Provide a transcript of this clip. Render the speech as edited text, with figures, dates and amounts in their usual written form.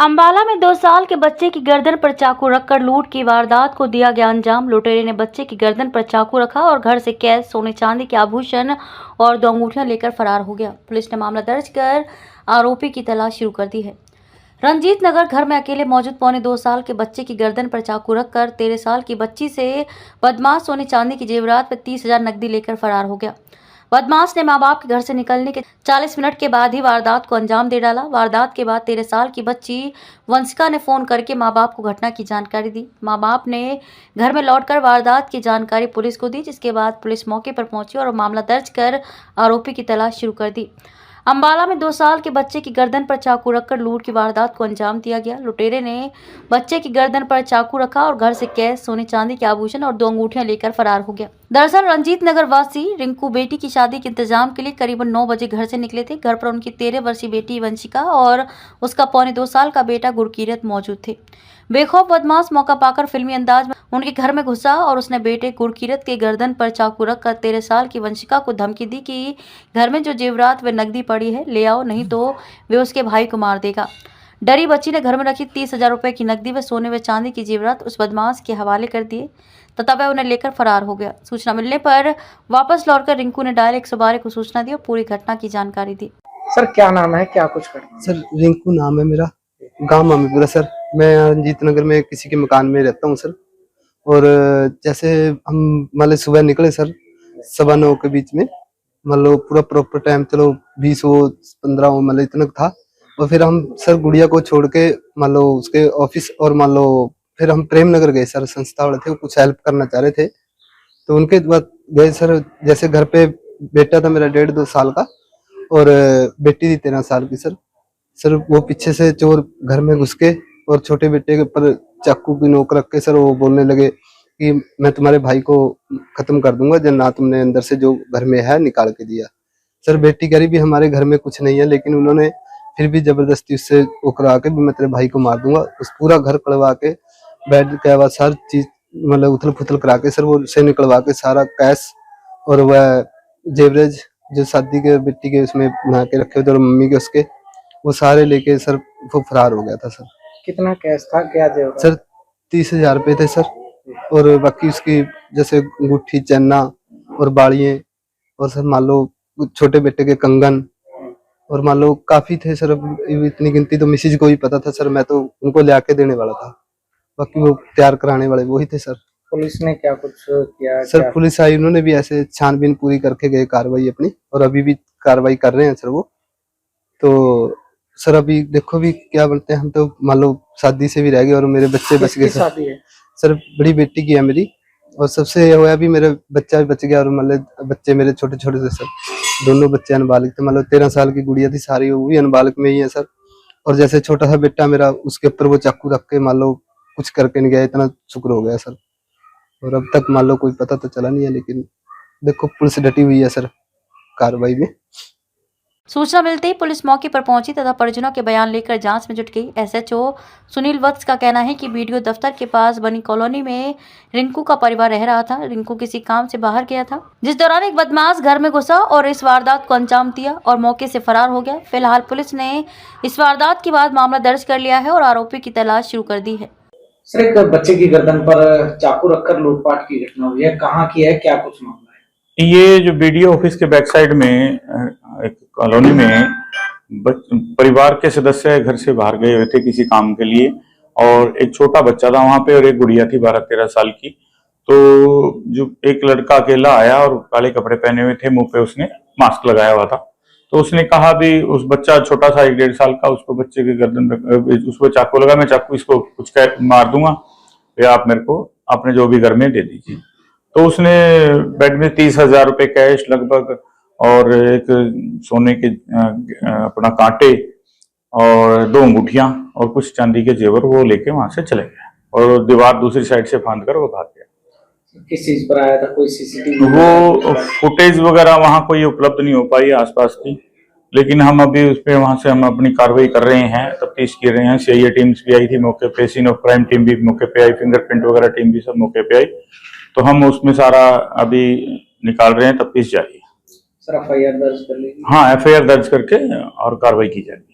अंबाला में 2 साल के बच्चे की गर्दन पर चाकू रखकर लूट की वारदात को दिया गया अंजाम। लुटेरे ने बच्चे की गर्दन पर चाकू रखा और घर से कैश, सोने चांदी के आभूषण और 2 अंगूठियां लेकर फरार हो गया। पुलिस ने मामला दर्ज कर आरोपी की तलाश शुरू कर दी है। रंजीत नगर घर में अकेले मौजूद 2.25 साल के बच्चे की गर्दन पर चाकू रखकर 13 साल की बच्ची से बदमाश सोने चांदी की जेवरात व 30,000 नकदी लेकर फरार हो गया। बदमाश ने मां बाप के घर से निकलने के 40 मिनट के बाद ही वारदात को अंजाम दे डाला। वारदात के बाद 13 साल की बच्ची वंशिका ने फोन करके मां बाप को घटना की जानकारी दी। मां बाप ने घर में लौटकर वारदात की जानकारी पुलिस को दी, जिसके बाद पुलिस मौके पर पहुंची और मामला दर्ज कर आरोपी की तलाश शुरू कर दी। अंबाला में 2 साल के बच्चे की गर्दन पर चाकू रखकर लूट की वारदात को अंजाम दिया गया। लुटेरे ने बच्चे की गर्दन पर चाकू रखा और घर से कैश, सोने चांदी के आभूषण और 2 अंगूठियां लेकर फरार हो गया। दरअसल रंजीत नगर वासी रिंकू बेटी की शादी के इंतजाम के लिए करीबन 9 बजे घर से निकले थे। घर पर उनकी 13 वर्षीय बेटी वंशिका और उसका 2.25 साल का बेटा गुरकीरत मौजूद थे। बेखौफ बदमाश मौका पाकर फिल्मी अंदाज में उनके घर में घुसा और उसने बेटे गुरकीरत के गर्दन पर चाकू रखकर 13 साल की वंशिका को धमकी दी कि घर में जो जेवरात व नकदी पड़ी है ले आओ, नहीं तो वे उसके भाई को मार देगा। डरी बच्ची ने घर में रखी 30,000 रुपए की नकदी व सोने व चांदी की जेवरात उस बदमाश के हवाले कर दिए तथा वह उन्हें लेकर फरार हो गया। सूचना मिलने पर वापस लौटकर रिंकू ने डायल 112 को सूचना दी और पूरी घटना की जानकारी दी। सर क्या नाम है, क्या कुछ करना? सर रिंकू नाम है मेरा, गांव मामीपुरा सर। मैं रंजीत नगर में किसी के मकान में रहता हूँ सर। और जैसे हम मतलब सुबह निकले सर 9:15 के बीच में, मतलब पूरा प्रॉपर टाइम चलो 20 हो 15 हो मतलब इतना था। और फिर हम सर गुड़िया को छोड़ के मान लो उसके ऑफिस और मान लो फिर हम प्रेम नगर गए सर। संस्था वाले थे, वो कुछ हेल्प करना चाह रहे थे तो उनके बाद गए सर। जैसे घर पे बेटा था मेरा 1.5-2 साल का और बेटी थी 13 साल की सर। सर वो पीछे से चोर घर में घुस के और छोटे बेटे के ऊपर चाकू की नोक रख के सर वो बोलने लगे कि मैं तुम्हारे भाई को खत्म कर दूंगा जब ना तुमने अंदर से जो घर में है निकाल के दिया। सर बेटी कह रही भी हमारे घर में कुछ नहीं है, लेकिन उन्होंने फिर भी जबरदस्ती उससे उकरा के भी मैं तेरे भाई को मार दूंगा। उस पूरा घर कड़वा के बेड के बाद सारी चीज मतलब उथल पुथल करा के सर वो से निकलवा के सारा कैश और वह जेवरेज जो शादी के बेटी के उसमें बना के रखे हुए थे मम्मी के उसके, वो सारे लेके सर वो फरार हो गया था सर। कितना कैश था, क्या जेवर? सर 30,000 रुपए थे सर। और बाकी उसकी जैसे अंगूठी, चन्ना और बाड़ियां और सर मान लो छोटे बेटे के कंगन और मान लो काफी थे सर। अब इतनी गिनती तो मिसिज को ही पता था सर, मैं तो उनको ले आके देने वाला था, बाकी वो तैयार कराने वाले वही थे सर। पुलिस ने क्या कुछ किया? सर पुलिस आई, उन्होंने भी ऐसे छानबीन पूरी करके गए कार्रवाई अपनी, और अभी भी कार्रवाई कर रहे हैं सर वो। तो सर अभी देखो भी क्या बोलते हैं, हम तो मान लो शादी से भी रह गए और मेरे बच्चे बच गए शादी है सर। बड़ी बेटी की है मेरी, और सबसे ये हुआ भी मेरा बच्चा भी बच गया। और मतलब बच्चे मेरे छोटे छोटे थे सर, दोनों बच्चे अनबालिग थे। मतलब 13 साल की गुड़िया थी सारी, वो भी अनबालिग में ही है सर। और जैसे छोटा सा बेटा मेरा, उसके ऊपर वो चाकू रख के मान लो कुछ करके नहीं गया, इतना शुक्र हो गया सर। और अब तक मान लो कोई पता तो चला नहीं है, लेकिन देखो पुलिस डटी हुई है सर कार्रवाई में। सूचना मिलते ही पुलिस मौके पर पहुंची तथा परिजनों के बयान लेकर जांच में जुट गई। एसएचओ सुनील वत्स का कहना है कि बीडीओ दफ्तर के पास बनी कॉलोनी में रिंकू का परिवार रह रहा था। रिंकू किसी काम से बाहर गया था, जिस दौरान एक बदमाश घर में घुसा और इस वारदात को अंजाम दिया और मौके से फरार हो गया। फिलहाल पुलिस ने इस वारदात के बाद मामला दर्ज कर लिया है और आरोपी की तलाश शुरू कर दी है। सर एक बच्चे की गर्दन पर चाकू रखकर लूटपाट की घटना हुई है, कहाँ की है, क्या कुछ मामला है? ये जो बीडीओ ऑफिस के बैक साइड में एक कॉलोनी में परिवार के सदस्य घर से बाहर गए हुए थे किसी काम के लिए, और एक छोटा बच्चा था वहां पे और एक गुड़िया थी 12-13 साल की। तो जो एक लड़का अकेला आया और काले कपड़े पहने हुए थे, मुंह पे उसने मास्क लगाया हुआ था। तो उसने कहा भी उस बच्चा छोटा सा 1-1.5 साल का, उसको बच्चे की गर्दन पे उसको चाकू लगा, मैं चाकू इसको कुछ मार दूंगा या आप मेरे को अपने जो भी घर में दे दीजिए। तो उसने बेड में 30,000 रुपए कैश लगभग और एक सोने के अपना कांटे और 2 अंगूठियां और कुछ चांदी के जेवर वो लेके वहां से चले गए और दीवार दूसरी साइड से फांद कर वो भाग गया। किस चीज पर आया था, कोई सीसीटीवी? वो फुटेज वगैरह वहां कोई उपलब्ध नहीं हो पाई आसपास की, लेकिन हम अभी उस पर वहां से हम अपनी कार्रवाई कर रहे हैं, तफ्तीश कर रहे हैं। सीआईए टीम्स भी आई थी मौके पे, सीन ऑफ क्राइम टीम भी मौके पे आई, फिंगरप्रिंट वगैरह टीम भी सब मौके पे आई। तो हम उसमें सारा अभी निकाल रहे हैं, तफ्तीश जारी है। सर एफआईआर दर्ज कर ली? हाँ, एफआईआर दर्ज करके और कार्रवाई की जाएगी।